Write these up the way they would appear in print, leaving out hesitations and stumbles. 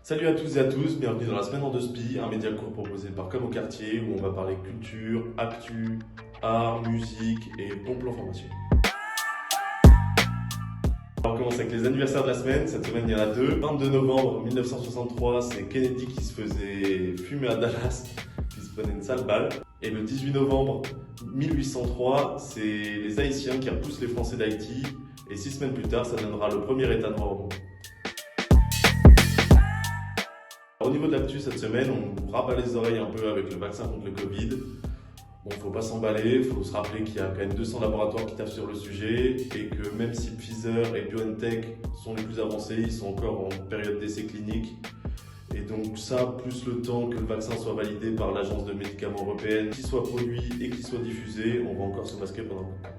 Salut à toutes et à tous, bienvenue dans la semaine en 2 SPI, un média court proposé par Comme au quartier où on va parler culture, actu, art, musique et bon plan formation. On commence avec les anniversaires de la semaine. Cette semaine, il y en a deux. 22 novembre 1963, c'est Kennedy qui se faisait fumer à Dallas, qui se prenait une sale balle. Et le 18 novembre 1803, c'est les Haïtiens qui repoussent les Français d'Haïti. Et 6 semaines plus tard, ça donnera le premier État noir au monde. Au niveau de l'actu cette semaine, on vous rabat les oreilles un peu avec le vaccin contre le Covid. Bon, faut pas s'emballer, faut se rappeler qu'il y a quand même 200 laboratoires qui taffent sur le sujet et que même si Pfizer et BioNTech sont les plus avancés, ils sont encore en période d'essai clinique. Et donc ça, plus le temps que le vaccin soit validé par l'agence de médicaments européenne, qu'il soit produit et qu'il soit diffusé, on va encore se masquer pendant longtemps.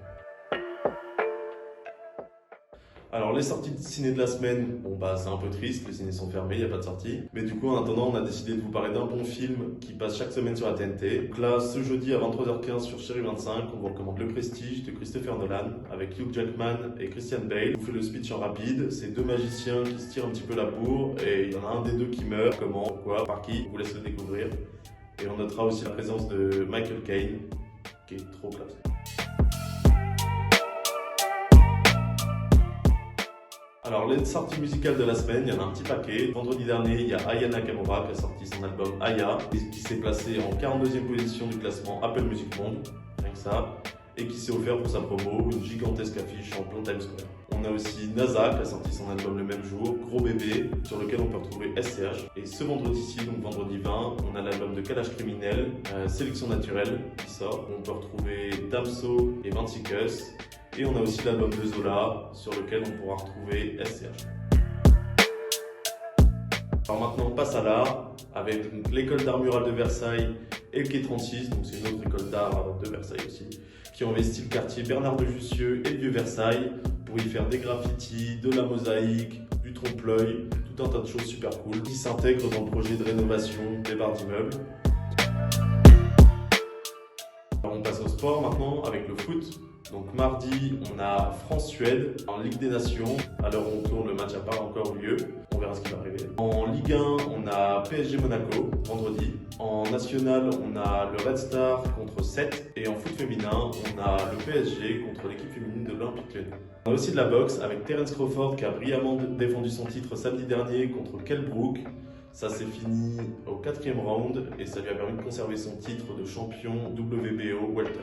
Alors les sorties de ciné de la semaine, c'est un peu triste, les ciné sont fermés, il n'y a pas de sortie. Mais du coup en attendant on a décidé de vous parler d'un bon film qui passe chaque semaine sur la TNT. Donc là ce jeudi à 23h15 sur Chérie 25, on vous recommande Le Prestige de Christopher Nolan avec Hugh Jackman et Christian Bale. Je vous fais le speech en rapide, c'est deux magiciens qui se tirent un petit peu la bourre et il y en a un des deux qui meurt. Comment, pourquoi, par qui, on vous laisse le découvrir. Et on notera aussi la présence de Michael Caine qui est trop classe. Alors les sorties musicales de la semaine, il y en a un petit paquet. Vendredi dernier, il y a Aya Nakamura qui a sorti son album Aya, qui s'est placé en 42e position du classement Apple Music Monde, rien que ça, et qui s'est offert pour sa promo une gigantesque affiche en plein Times Square. On a aussi NASA qui a sorti son album le même jour, Gros Bébé, sur lequel on peut retrouver SCH. Et ce vendredi-ci, donc vendredi 20, on a l'album de Kalash Criminel, Sélection Naturelle, qui sort. On peut retrouver Damso et Vinci Cuss. Et on a aussi l'album de Zola, sur lequel on pourra retrouver SCH. Alors maintenant, on passe à l'art, avec l'école d'art mural de Versailles et le Quai 36, donc c'est une autre école d'art de Versailles aussi, qui ont investi le quartier Bernard de Jussieu et le Vieux Versailles pour y faire des graffitis, de la mosaïque, du trompe-l'œil, tout un tas de choses super cool qui s'intègrent dans le projet de rénovation des barres d'immeubles. Alors on passe au sport maintenant avec le foot. Donc mardi, on a France-Suède en Ligue des Nations. À l'heure où on tourne, le match n'a pas encore eu lieu. On verra ce qui va arriver. En Ligue 1, on a PSG Monaco, vendredi. En National, on a le Red Star contre 7. Et en foot féminin, on a le PSG contre l'équipe féminine de l'Olympique Lyonnais. On a aussi de la boxe avec Terence Crawford qui a brillamment défendu son titre samedi dernier contre Kell Brook. Ça s'est fini au 4e round et ça lui a permis de conserver son titre de champion WBO Welter.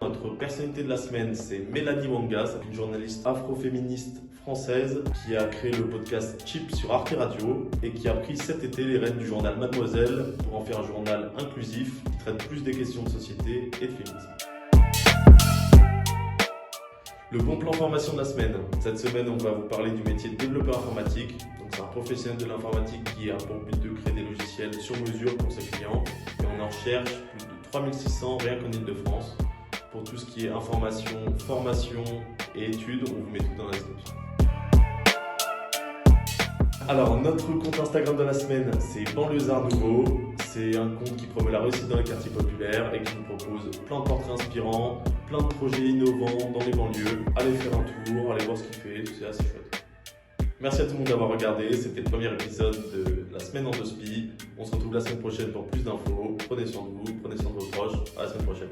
Notre personnalité de la semaine, c'est Mélanie Wanga, c'est une journaliste afroféministe française qui a créé le podcast Chip sur Arte Radio et qui a pris cet été les rênes du journal Mademoiselle pour en faire un journal inclusif qui traite plus des questions de société et de féminisme. Le bon plan formation de la semaine. Cette semaine, on va vous parler du métier de développeur informatique. Donc, c'est un professionnel de l'informatique qui a pour but de créer des logiciels sur mesure pour ses clients. Et on en cherche plus de 3600 rien qu'en Ile-de-France. Pour tout ce qui est information, formation et études, on vous met tout dans la description. Alors, notre compte Instagram de la semaine, c'est Banlieusards Nouveau. C'est un compte qui promeut la réussite dans les quartiers populaires et qui nous propose plein de portraits inspirants, plein de projets innovants dans les banlieues. Allez faire un tour, allez voir ce qu'il fait, c'est assez chouette. Merci à tout le monde d'avoir regardé, c'était le premier épisode de la semaine en 2 SPI. On se retrouve la semaine prochaine pour plus d'infos. Prenez soin de vous, prenez soin de vos proches. À la semaine prochaine.